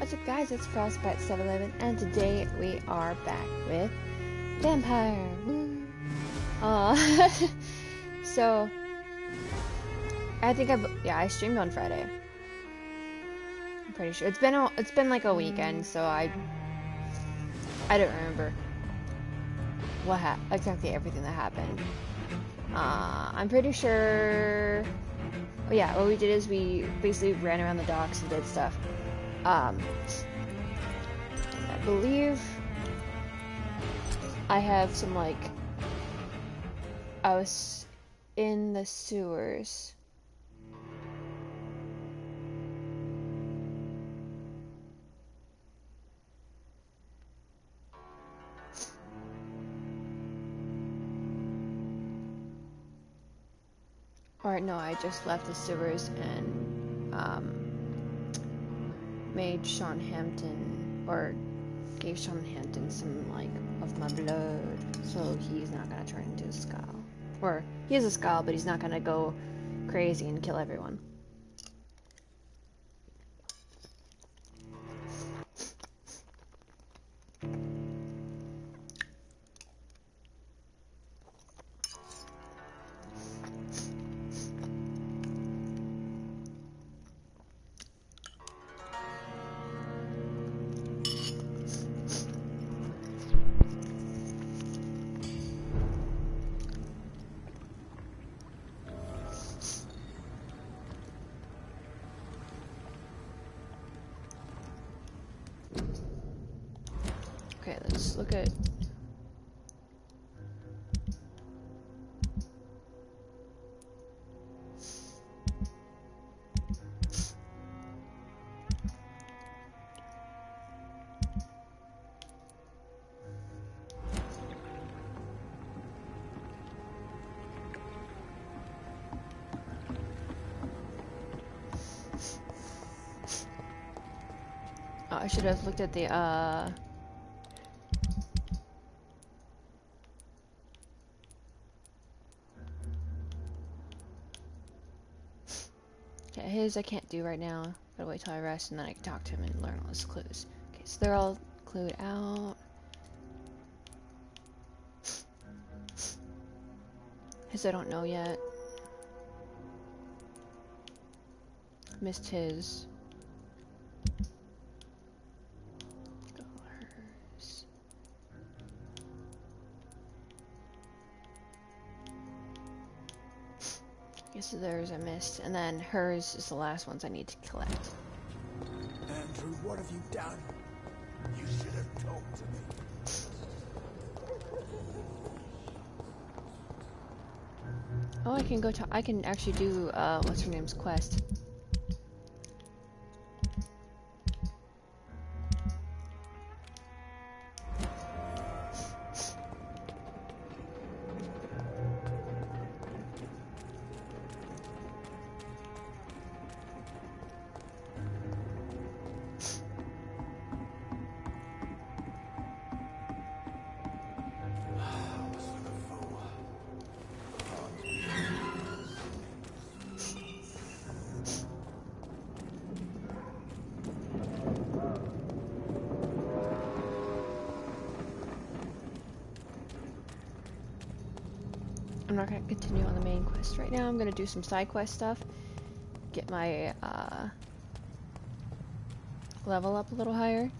What's up guys, it's Frostbite711 and today we are back with Vampyr. Woo! So I think I streamed on Friday. I'm pretty sure. It's been like a weekend, so I don't remember exactly everything that happened. I'm pretty sure. Oh yeah, what we did is we basically ran around the docks and did stuff. I believe I have some, like, I was in the sewers. Or no, I just left the sewers and made Sean Hampton, or gave Sean Hampton some, like, of my blood, so he's not gonna turn into a skull. Or, he is a skull, but he's not gonna go crazy and kill everyone. Okay, let's look at... Oh, I should have looked at the, Okay, his I can't do right now. Gotta wait till I rest and then I can talk to him and learn all his clues. Okay, so they're all clued out. His I don't know yet. Missed his. Go hers. I guess theirs I missed, and then hers is the last ones I need to collect. Andrew, what have you done? You should have talked to me. Oh, I can go to. I can actually do what's her name's quest. I'm not gonna continue on the main quest right now. I'm gonna do some side quest stuff. Get my level up a little higher.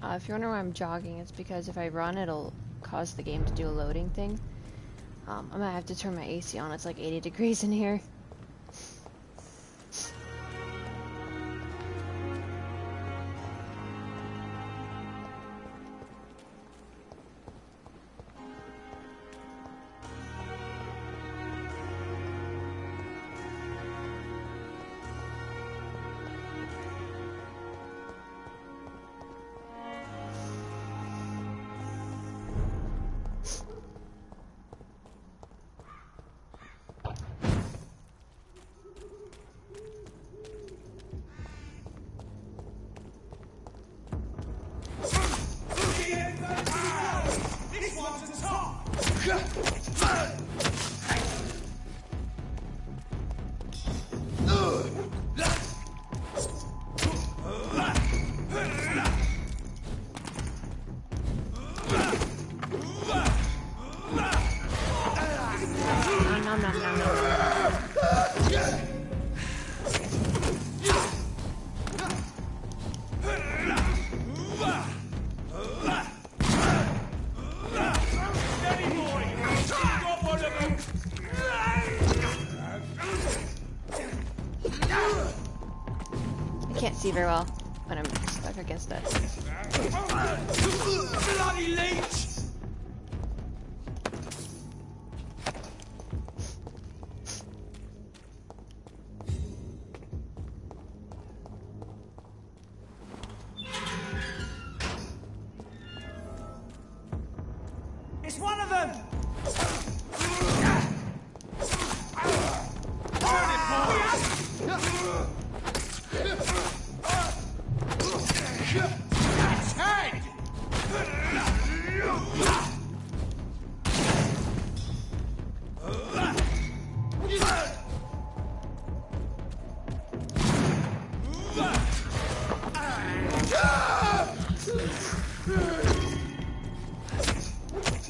If you wonder why I'm jogging, it's because if I run, it'll cause the game to do a loading thing. I might have to turn my AC on. It's like 80 degrees in here. can't see very well when I'm stuck against it. Bloody leech! It's one of them!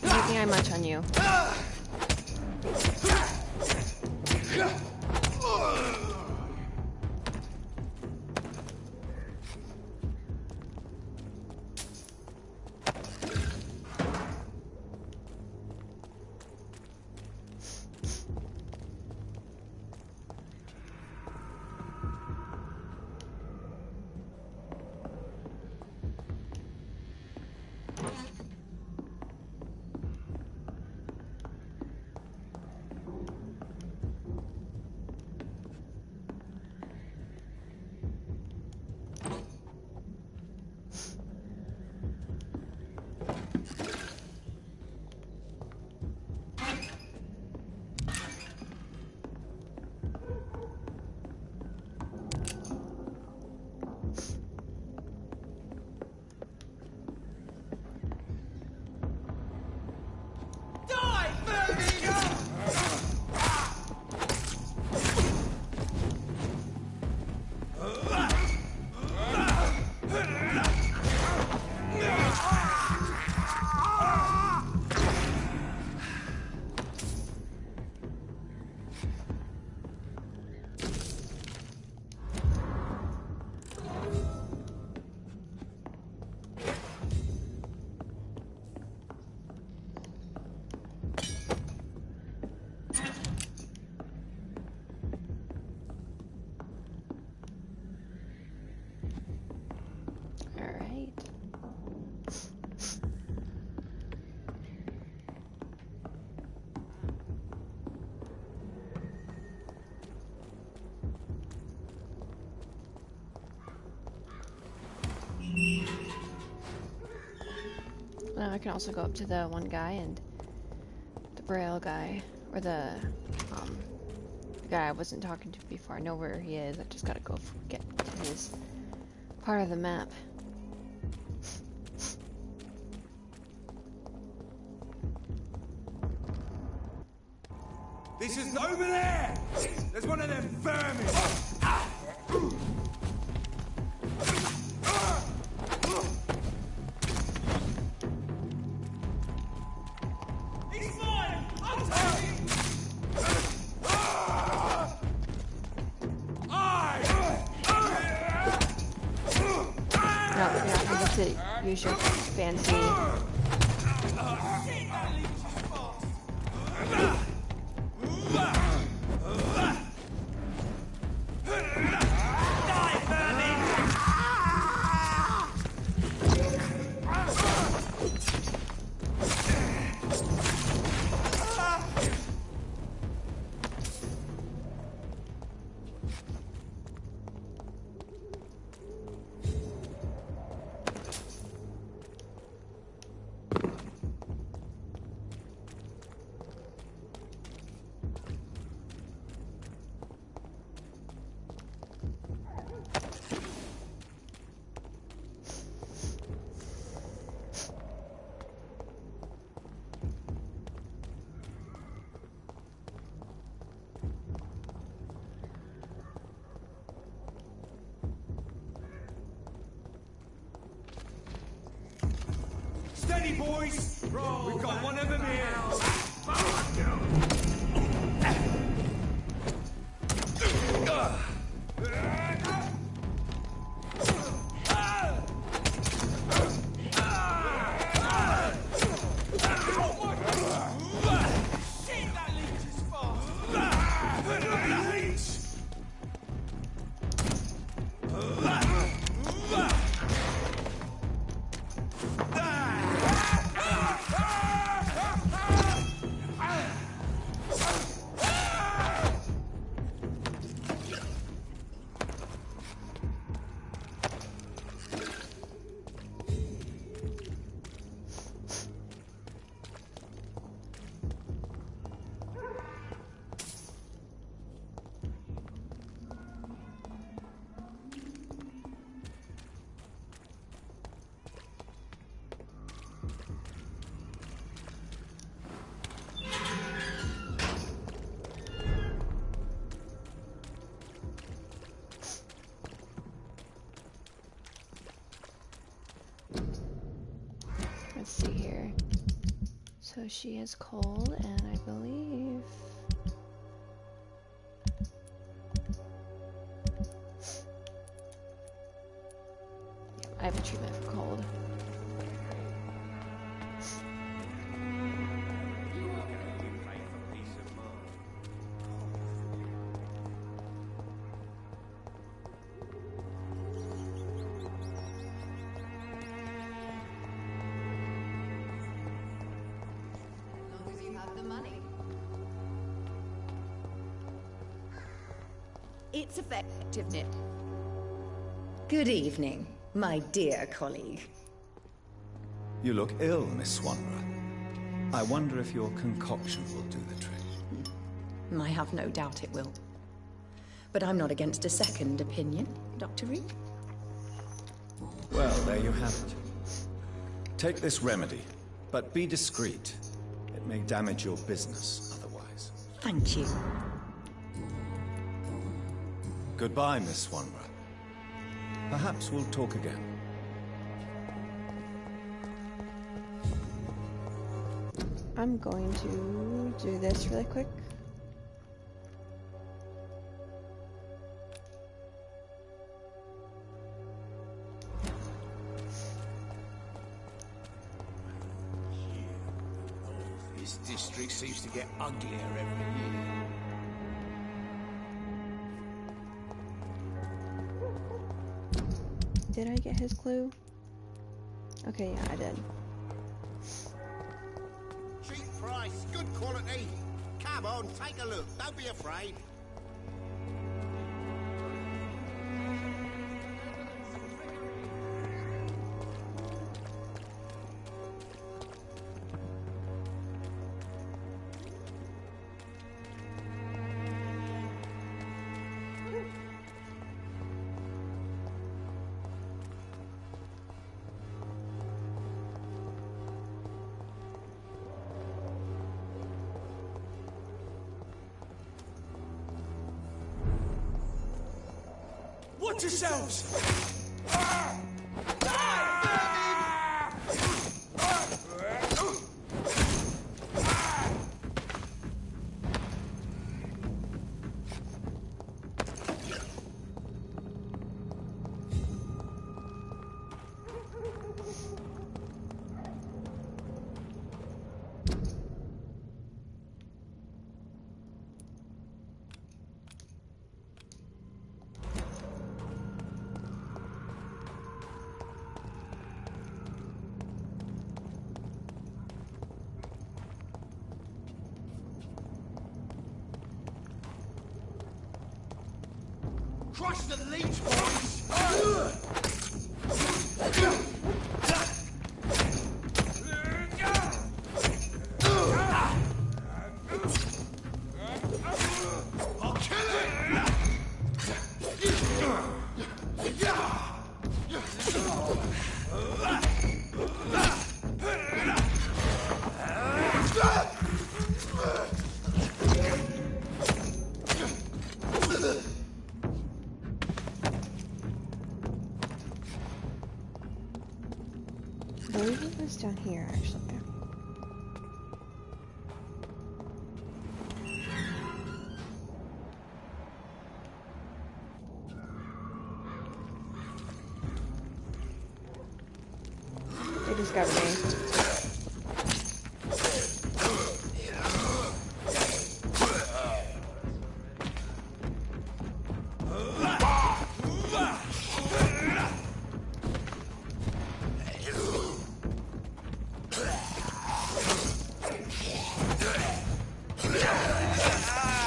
I think I much on you. I can also go up to the one guy and the Braille guy, or the guy I wasn't talking to before. I know where he is. I just gotta go get to his part of the map. This is over there! There's one of them vermin! He's mine! I'll take him! No, you're not able to use your fancy. Steady, boys! We've got one of them here! Shit, that leech is fast! So she is cold, and I believe... I have a treatment for cold. It's effectiveness. Good evening, my dear colleague. You look ill, Miss Swanborough. I wonder if your concoction will do the trick. I have no doubt it will. But I'm not against a second opinion, Dr. Reed. Well, there you have it. Take this remedy, but be discreet. It may damage your business otherwise. Thank you. Goodbye, Miss Swanborough. Perhaps we'll talk again. I'm going to do this really quick. This district seems to get uglier every year. Did I get his clue? Okay, yeah, I did. Cheap price, good quality. Come on, take a look. Don't be afraid. Watch yourselves! Crush the leech, boys! I'll kill it! I believe it was down here, actually. They discovered me.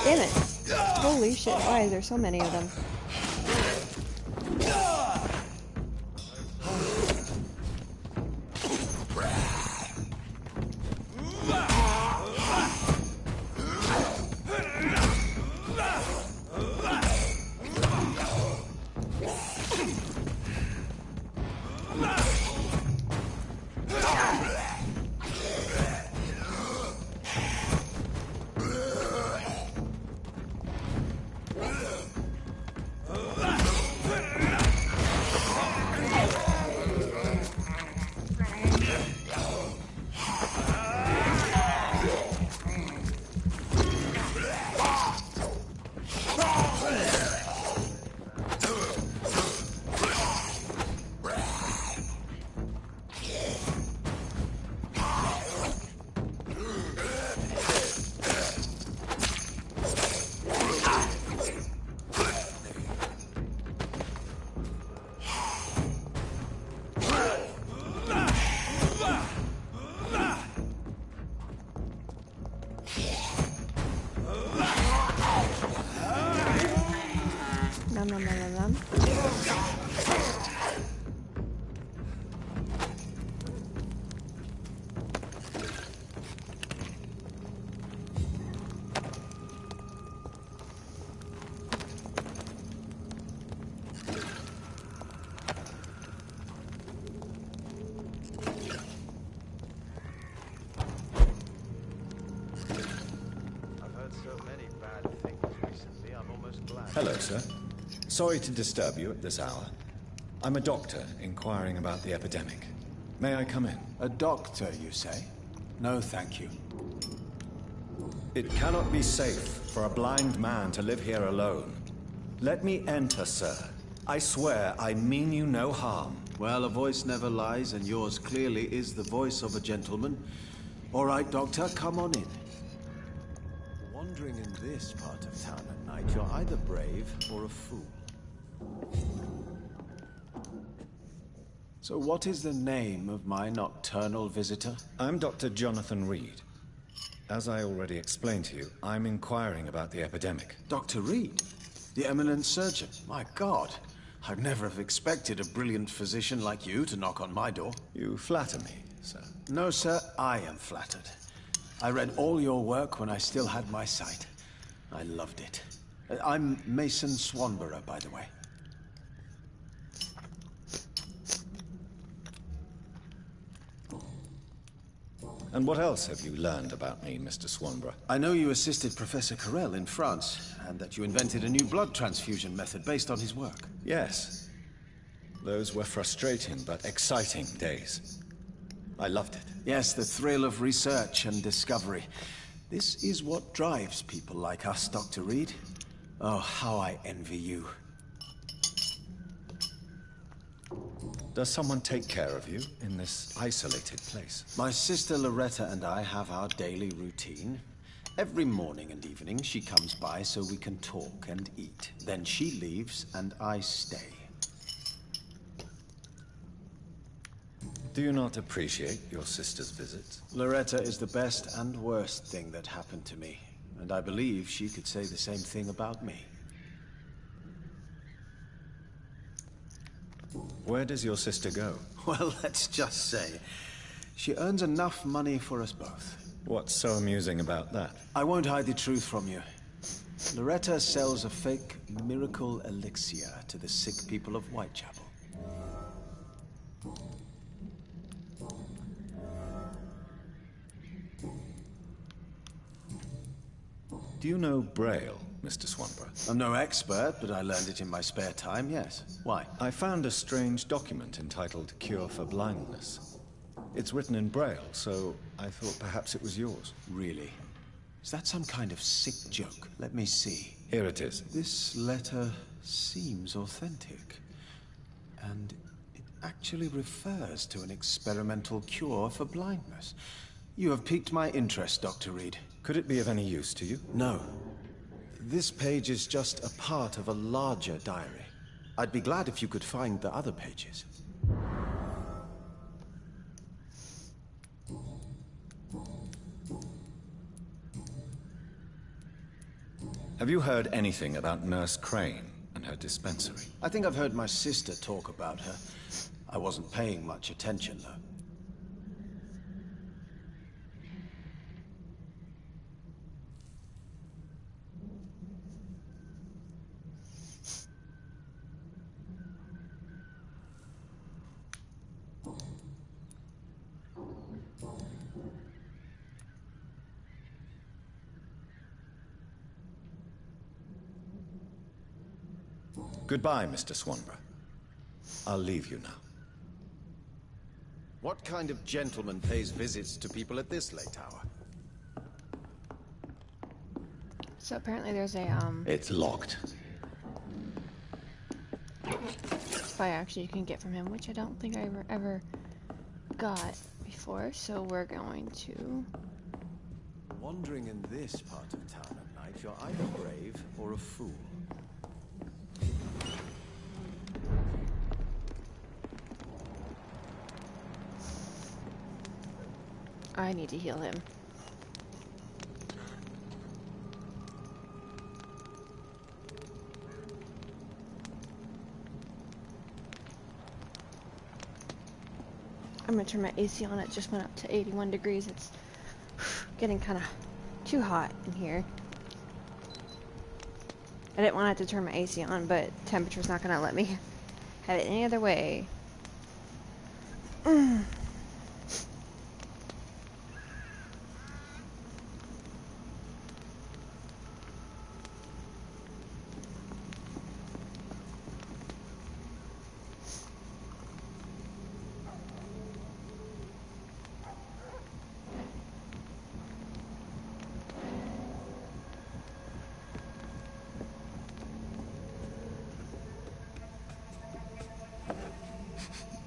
Damn it. Holy shit, why is there so many of them? sir. Sorry to disturb you at this hour. I'm a doctor inquiring about the epidemic. May I come in? A doctor, you say? No, thank you. It cannot be safe for a blind man to live here alone. Let me enter, sir. I swear I mean you no harm. Well, a voice never lies, and yours clearly is the voice of a gentleman. All right, Doctor, come on in. Wandering in this part of town at night, you're either brave or a fool. So what is the name of my nocturnal visitor? I'm Dr. Jonathan Reed. As I already explained to you, I'm inquiring about the epidemic. Dr. Reed, the eminent surgeon. My God, I'd never have expected a brilliant physician like you to knock on my door. You flatter me, sir. No, sir, I am flattered. I read all your work when I still had my sight. I loved it. I'm Mason Swanborough, by the way. And what else have you learned about me, Mr. Swanborough? I know you assisted Professor Carell in France, and that you invented a new blood transfusion method based on his work. Yes. Those were frustrating but exciting days. I loved it. Yes, the thrill of research and discovery. This is what drives people like us, Dr. Reed. Oh, how I envy you. Does someone take care of you in this isolated place? My sister Loretta and I have our daily routine. Every morning and evening she comes by so we can talk and eat. Then she leaves and I stay. Do you not appreciate your sister's visits? Loretta is the best and worst thing that happened to me, and I believe she could say the same thing about me. Where does your sister go? Well, let's just say, she earns enough money for us both. What's so amusing about that? I won't hide the truth from you. Loretta sells a fake miracle elixir to the sick people of Whitechapel. Do you know Braille, Mr. Swanborough? I'm no expert, but I learned it in my spare time, yes. Why? I found a strange document entitled Cure for Blindness. It's written in Braille, so I thought perhaps it was yours. Really? Is that some kind of sick joke? Let me see. Here it is. This letter seems authentic. And it actually refers to an experimental cure for blindness. You have piqued my interest, Dr. Reed. Could it be of any use to you? No. This page is just a part of a larger diary. I'd be glad if you could find the other pages. Have you heard anything about Nurse Crane and her dispensary? I think I've heard my sister talk about her. I wasn't paying much attention, though. Goodbye, Mr. Swanborough. I'll leave you now. What kind of gentleman pays visits to people at this late hour? So apparently there's a It's locked. fire action you can get from him, which I don't think I ever got before. So we're going to. Wandering in this part of town at night, you're either brave or a fool. I need to heal him. I'm gonna turn my AC on. It just went up to 81 degrees. It's getting kind of too hot in here. I didn't want to have to turn my AC on, but temperature's not gonna let me have it any other way.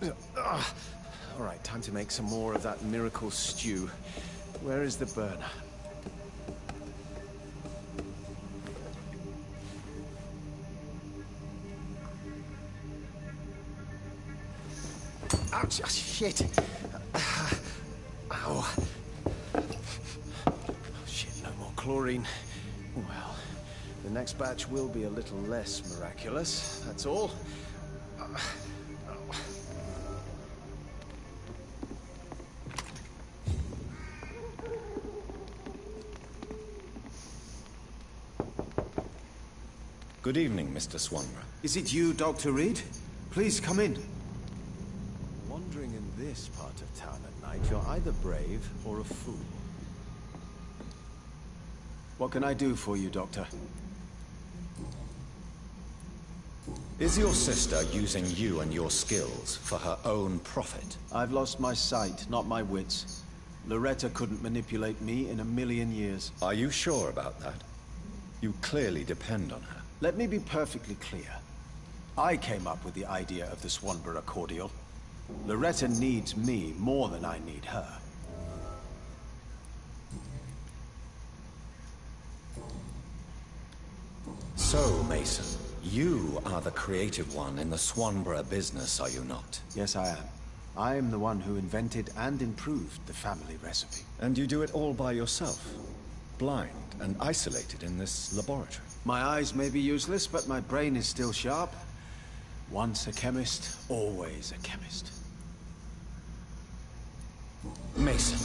All right, time to make some more of that miracle stew. Where is the burner? Ouch! Shit! Ow! Oh, shit, no more chlorine. Well, the next batch will be a little less miraculous, that's all. Good evening, Mr. Swanborough. Is it you, Dr. Reed? Please come in. Wandering in this part of town at night, you're either brave or a fool. What can I do for you, Doctor? Is your sister using you and your skills for her own profit? I've lost my sight, not my wits. Loretta couldn't manipulate me in a million years. Are you sure about that? You clearly depend on her. Let me be perfectly clear. I came up with the idea of the Swanborough cordial. Loretta needs me more than I need her. So, Mason, you are the creative one in the Swanborough business, are you not? Yes, I am. I am the one who invented and improved the family recipe. And you do it all by yourself, blind and isolated in this laboratory. My eyes may be useless, but my brain is still sharp. Once a chemist, always a chemist. Mason,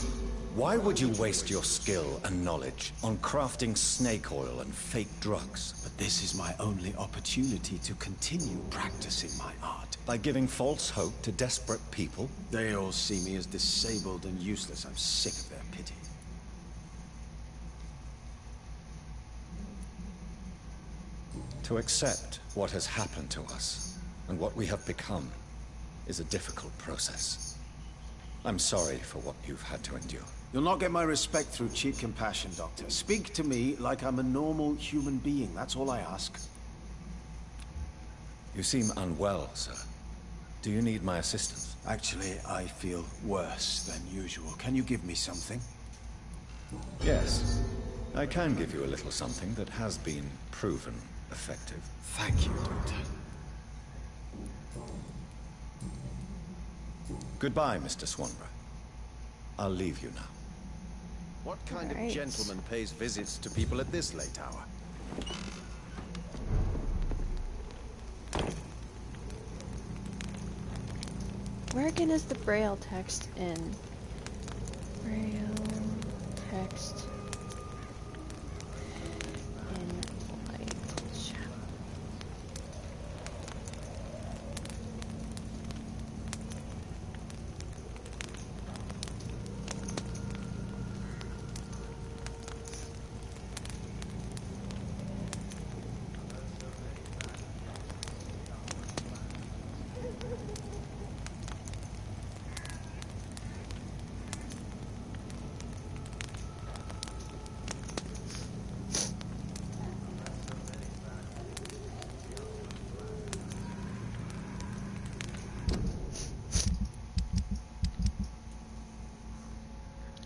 why would you waste your skill and knowledge on crafting snake oil and fake drugs? But this is my only opportunity to continue practicing my art. By giving false hope to desperate people? They all see me as disabled and useless. I'm sick of their pity. To accept what has happened to us and what we have become is a difficult process. I'm sorry for what you've had to endure. You'll not get my respect through cheap compassion, Doctor. Speak to me like I'm a normal human being. That's all I ask. You seem unwell, sir. Do you need my assistance? Actually, I feel worse than usual. Can you give me something? Yes. I can give you a little something that has been proven effective. Thank you, Doctor. Goodbye, Mr. Swanborough. I'll leave you now. What kind Right. of gentleman pays visits to people at this late hour? Where again is the Braille text in? Braille text in light chat.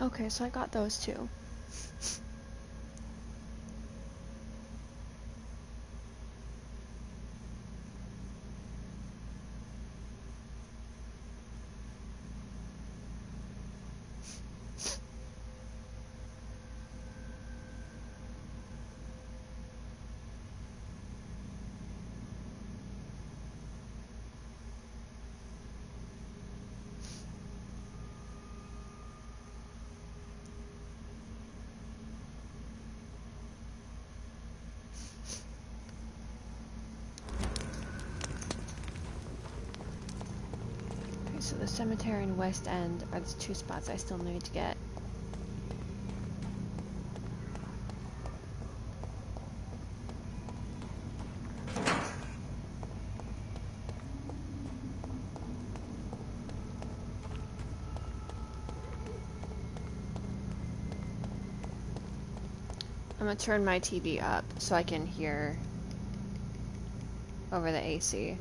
Okay, so I got those two. So the cemetery and West End are the two spots I still need to get. I'm gonna turn my TV up so I can hear over the AC.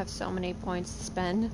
got so many points to spend.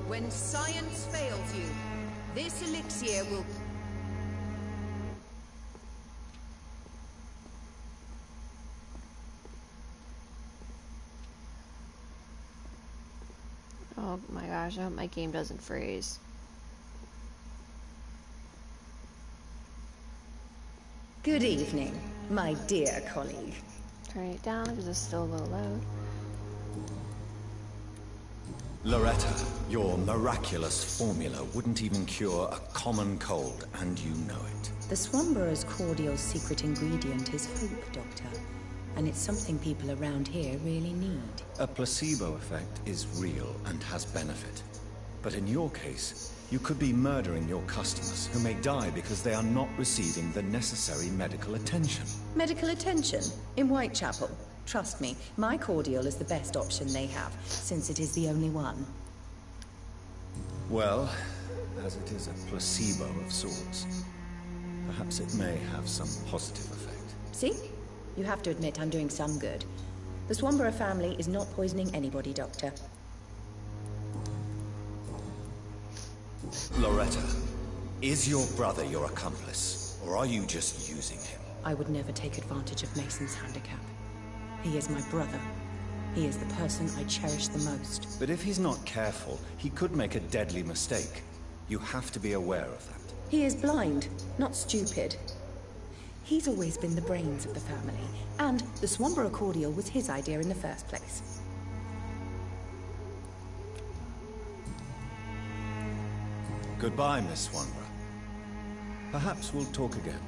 When science fails you, this elixir will... Oh my gosh, I hope my game doesn't freeze. Good evening, my dear colleague. Turn it down because it's still a little loud. Loretta, your miraculous formula wouldn't even cure a common cold, and you know it. The Swanborough's cordial's secret ingredient is hope, Doctor. And it's something people around here really need. A placebo effect is real and has benefit. But in your case, you could be murdering your customers, who may die because they are not receiving the necessary medical attention. Medical attention? In Whitechapel? Trust me, my cordial is the best option they have, since it is the only one. Well, as it is a placebo of sorts, perhaps it may have some positive effect. See? You have to admit I'm doing some good. The Swanborough family is not poisoning anybody, Doctor. Loretta, is your brother your accomplice, or are you just using him? I would never take advantage of Mason's handicap. He is my brother. He is the person I cherish the most. But if he's not careful, he could make a deadly mistake. You have to be aware of that. He is blind, not stupid. He's always been the brains of the family, and the Swanborough cordial was his idea in the first place. Goodbye, Miss Swanborough. Perhaps we'll talk again.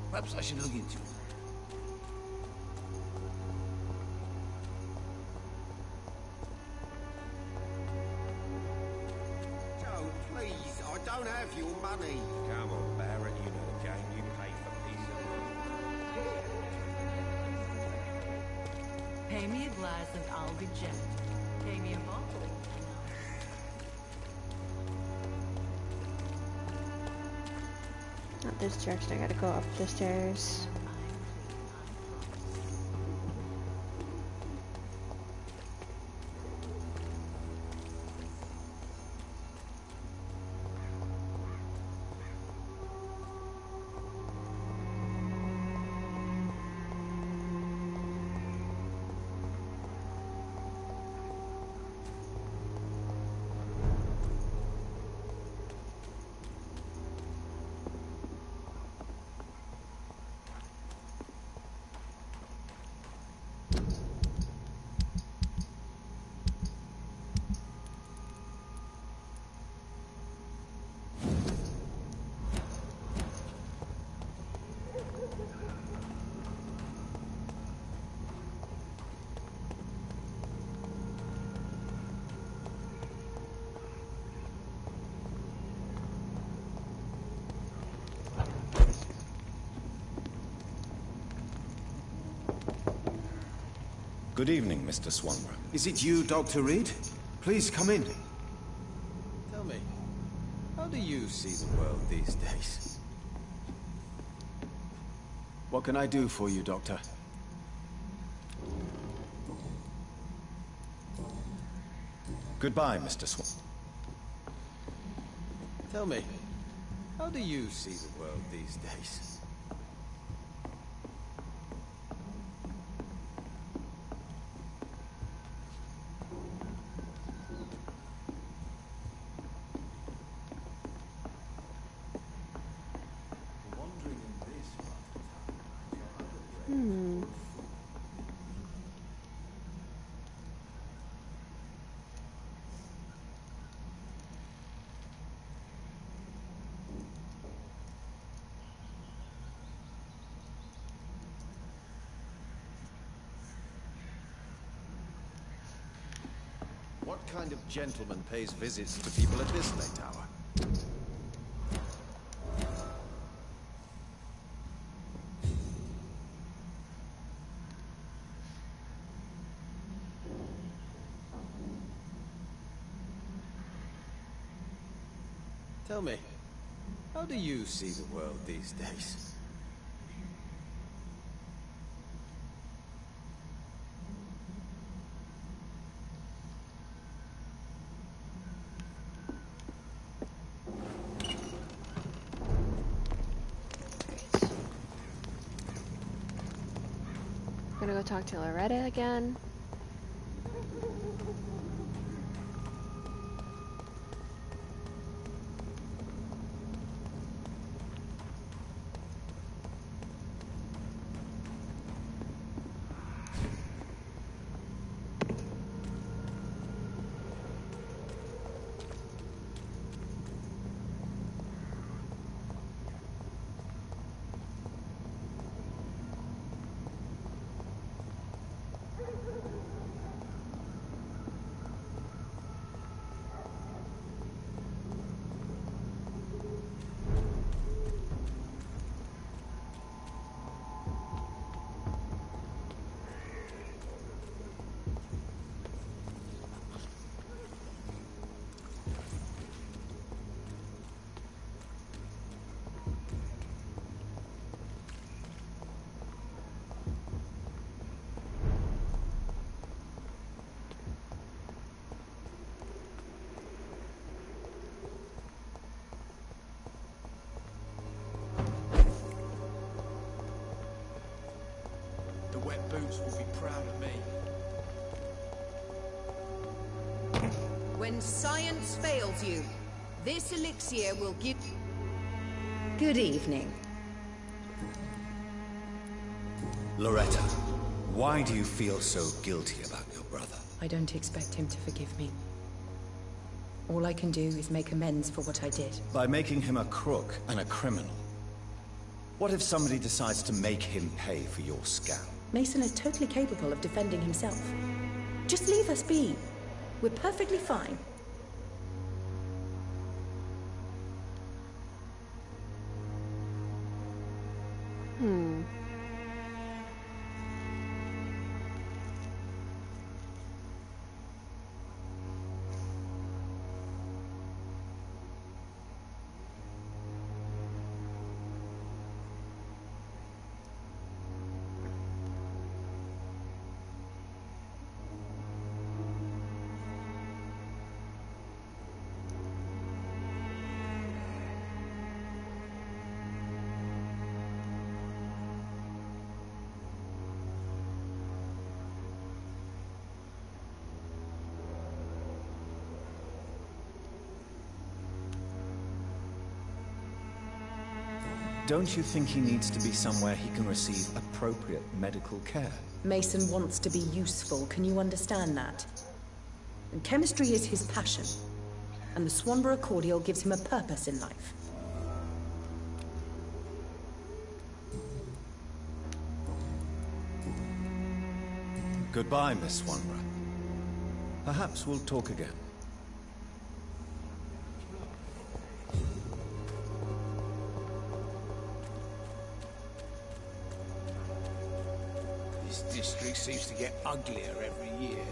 Perhaps I should look into it. Joe, please, I don't have your money. Come on, Barrett, you know the game. You pay for pizza. Pay me a glass of Alga Jet. Pay me a bottle. Not this direction, I gotta go up the stairs. Good evening, Mr. Swanborough. Is it you, Dr. Reed? Please come in. Tell me, how do you see the world these days? What can I do for you, Doctor? Goodbye, Mr. Swan. Tell me, how do you see the world these days? What kind of gentleman pays visits to people at this late hour? Tell me, how do you see the world these days? I'm gonna go talk to Loretta again. The wet boots will be proud of me. When science fails you, this elixir will give... Good evening. Loretta, why do you feel so guilty about your brother? I don't expect him to forgive me. All I can do is make amends for what I did. By making him a crook and a criminal. What if somebody decides to make him pay for your scam? Mason is totally capable of defending himself. Just leave us be. We're perfectly fine. Don't you think he needs to be somewhere he can receive appropriate medical care? Mason wants to be useful, can you understand that? And chemistry is his passion, and the Swanborough cordial gives him a purpose in life. Goodbye, Miss Swanborough. Perhaps we'll talk again. This district seems to get uglier every year.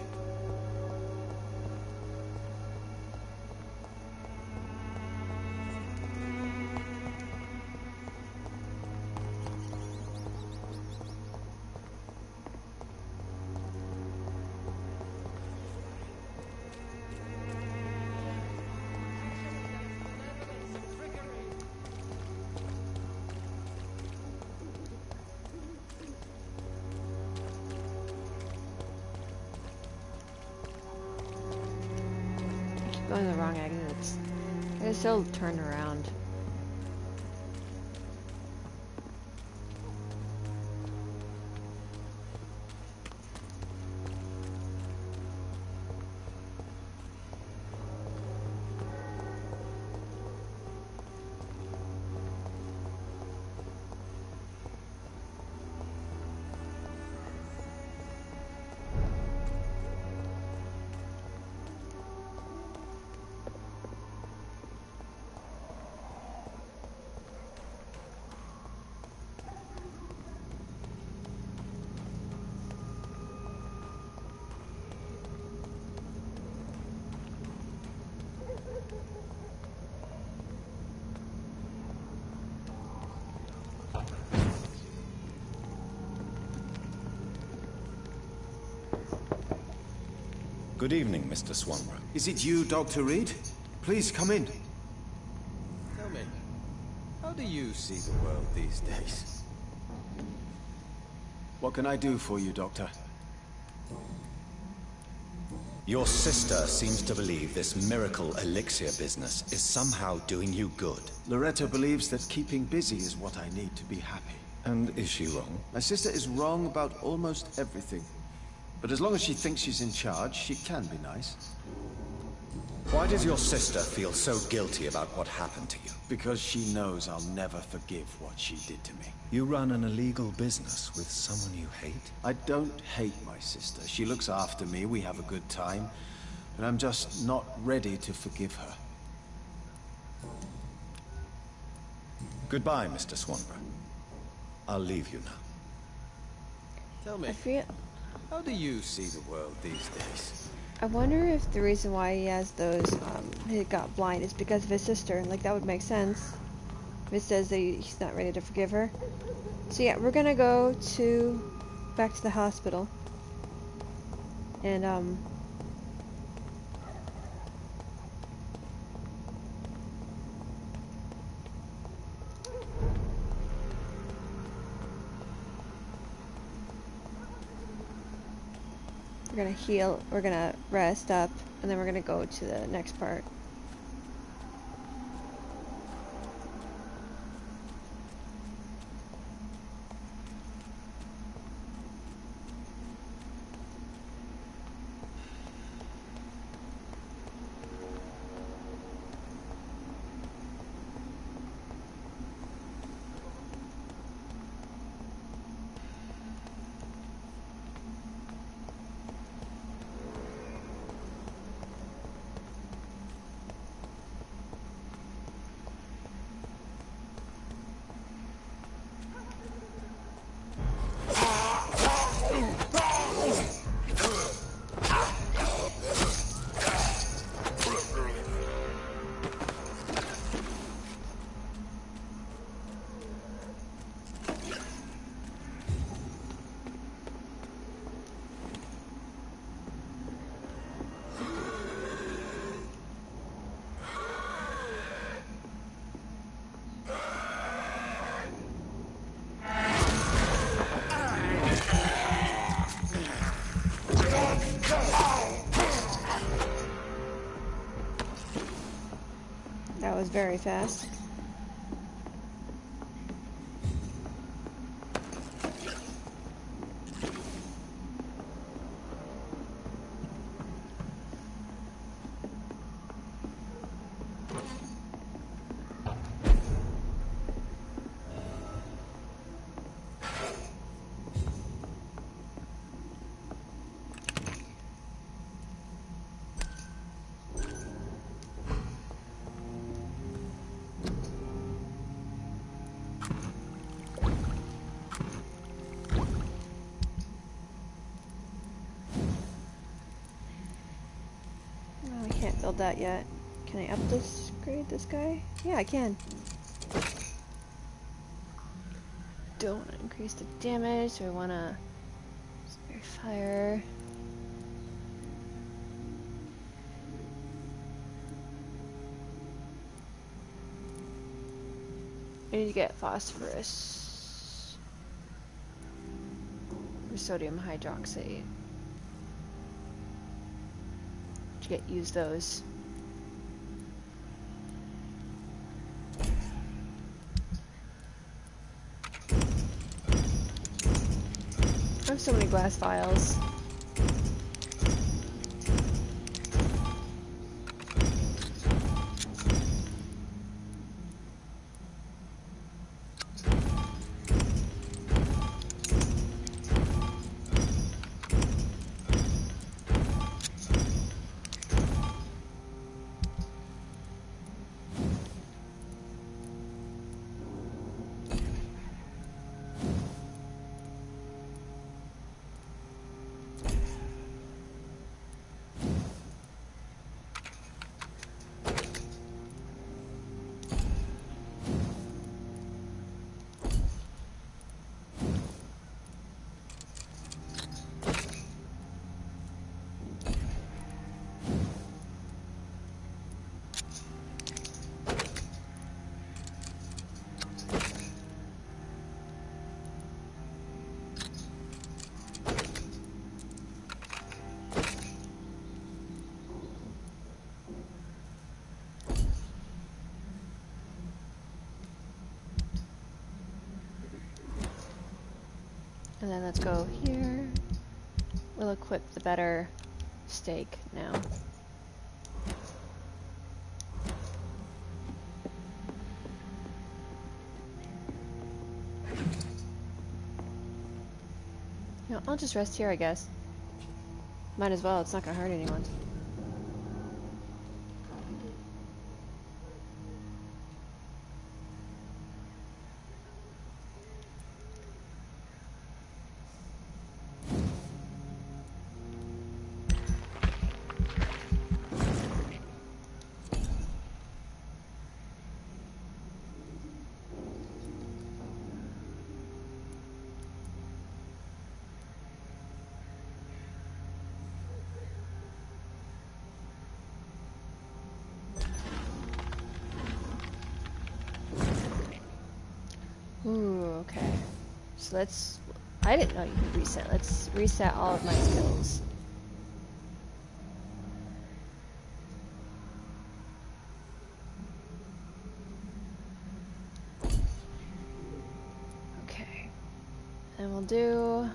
going the wrong exits. I still turn around. Good evening, Mr. Swanborough. Is it you, Dr. Reed? Please come in. Tell me, how do you see the world these days? What can I do for you, Doctor? Your sister seems to believe this miracle elixir business is somehow doing you good. Loretta believes that keeping busy is what I need to be happy. And is she wrong? My sister is wrong about almost everything. But as long as she thinks she's in charge, she can be nice. Why does your sister feel so guilty about what happened to you? Because she knows I'll never forgive what she did to me. You run an illegal business with someone you hate? I don't hate my sister. She looks after me, we have a good time. But I'm just not ready to forgive her. Goodbye, Mr. Swanborough. I'll leave you now. Tell me, I feel. how do you see the world these days? I wonder if the reason why he has those, he got blind is because of his sister. Like, that would make sense. If it says that he's not ready to forgive her. So yeah, we're gonna go back to the hospital. And, we're gonna heal, we're gonna rest up, and then we're gonna go to the next part. That was very fast. Oh, I can't build that yet. Can I upgrade this guy? Yeah, I can. Don't want to increase the damage, so I want to spare fire. I need to get phosphorus or sodium hydroxide to use those. so many glass vials. And then let's go here. We'll equip the better stake now. No, I'll just rest here, I guess. Might as well, it's not gonna hurt anyone. Ooh, okay. So let's... I didn't know you could reset. Let's reset all of my skills. Okay. And we'll do...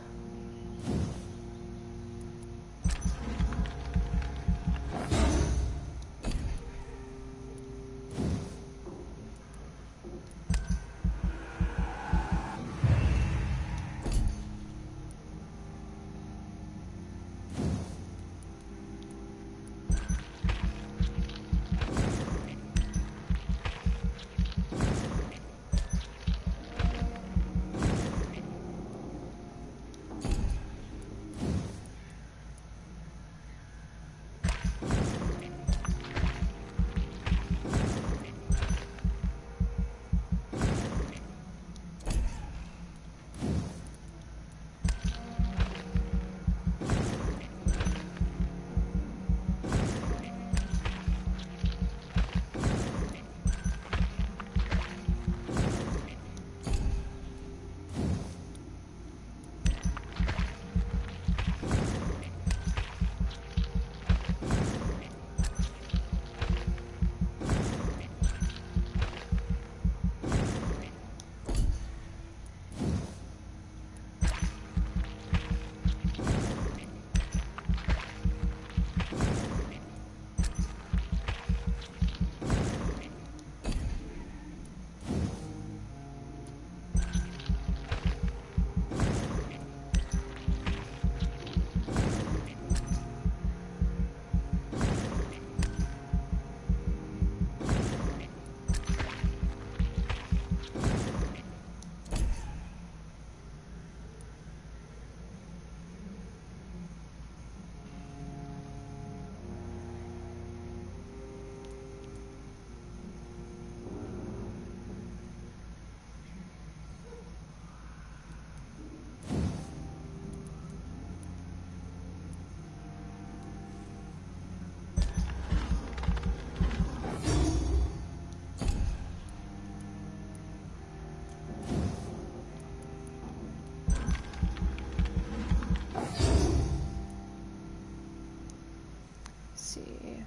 see.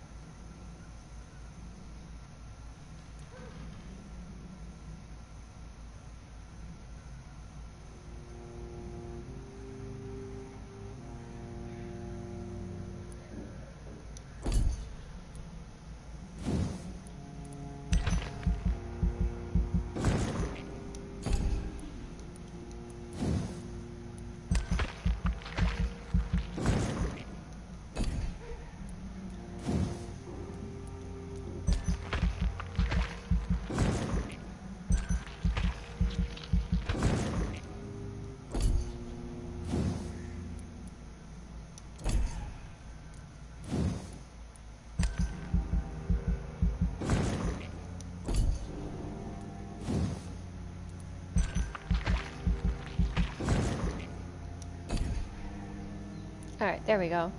There we go.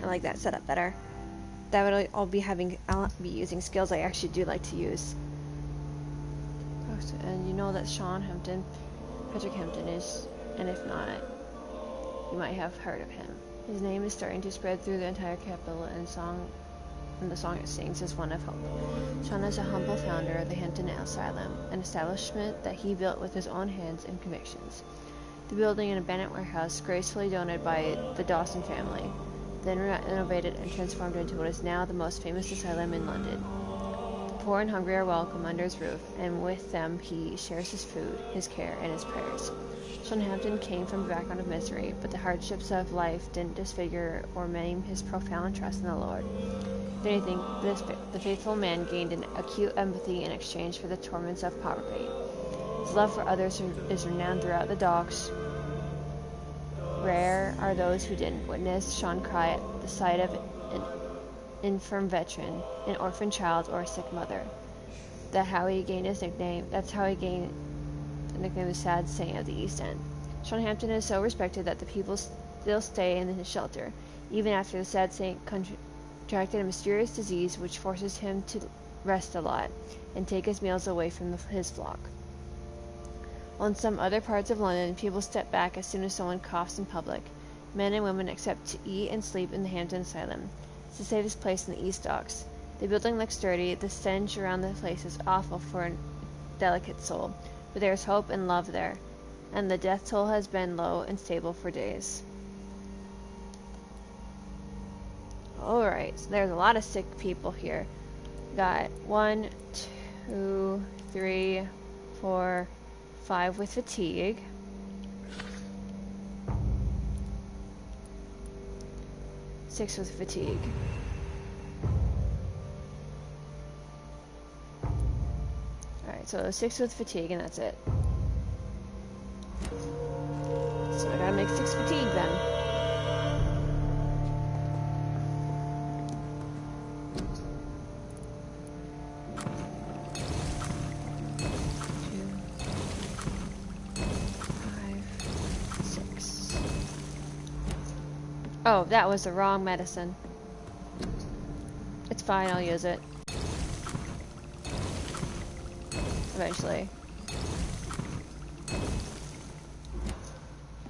I like that setup better. That would I'll be using skills I actually do like to use. And you know that Patrick Hampton is, and if not, you might have heard of him. His name is starting to spread through the entire capital, and the song it sings is one of hope. Sean is a humble founder of the Hampton Asylum, an establishment that he built with his own hands and convictions. The building, an abandoned warehouse, gracefully donated by the Dawson family, then renovated and transformed into what is now the most famous asylum in London. The poor and hungry are welcome under his roof, and with them he shares his food, his care, and his prayers. Sean Hampton came from a background of misery, but the hardships of life didn't disfigure or maim his profound trust in the Lord. If anything, the faithful man gained an acute empathy in exchange for the torments of poverty. His love for others is renowned throughout the docks. Rare are those who didn't witness Sean cry at the sight of an infirm veteran, an orphan child, or a sick mother. That's how he gained the nickname the Sad Saint of the East End. Sean Hampton is so respected that the people still stay in his shelter, even after the Sad Saint contracted a mysterious disease which forces him to rest a lot and take his meals away from his flock. On some other parts of London, people step back as soon as someone coughs in public. Men and women accept to eat and sleep in the Hampton Asylum. It's the safest place in the East Docks. The building looks dirty, the stench around the place is awful for a delicate soul, but there is hope and love there, and the death toll has been low and stable for days. Alright, so there's a lot of sick people here. Got 1, 2, 3, 4, 5 with fatigue. Six with fatigue. Alright, so 6 with fatigue, and that's it. So I gotta make 6 fatigue then. Oh, that was the wrong medicine. It's fine, I'll use it. Eventually.